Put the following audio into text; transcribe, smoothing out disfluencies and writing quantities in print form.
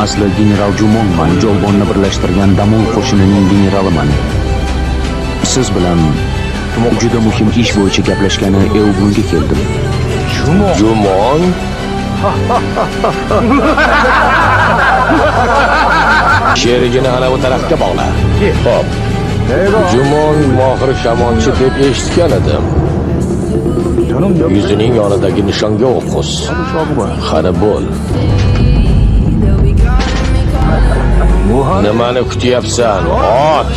Asli general Jumonman, Jolbonni birlashtirgan Damol qo'shinining generaliman. Siz bilan juda muhim ish bo'yicha gaplashgani Eogunga keldim. Jumon? Sherigini ana bu tarafga bog'la. Xo'p. Jumon mohir shamonchi deb eshitgan edim. Yuzining yonidagi nishonga o'qis. Qani bo'l. Nimani kutyapsan? Ot!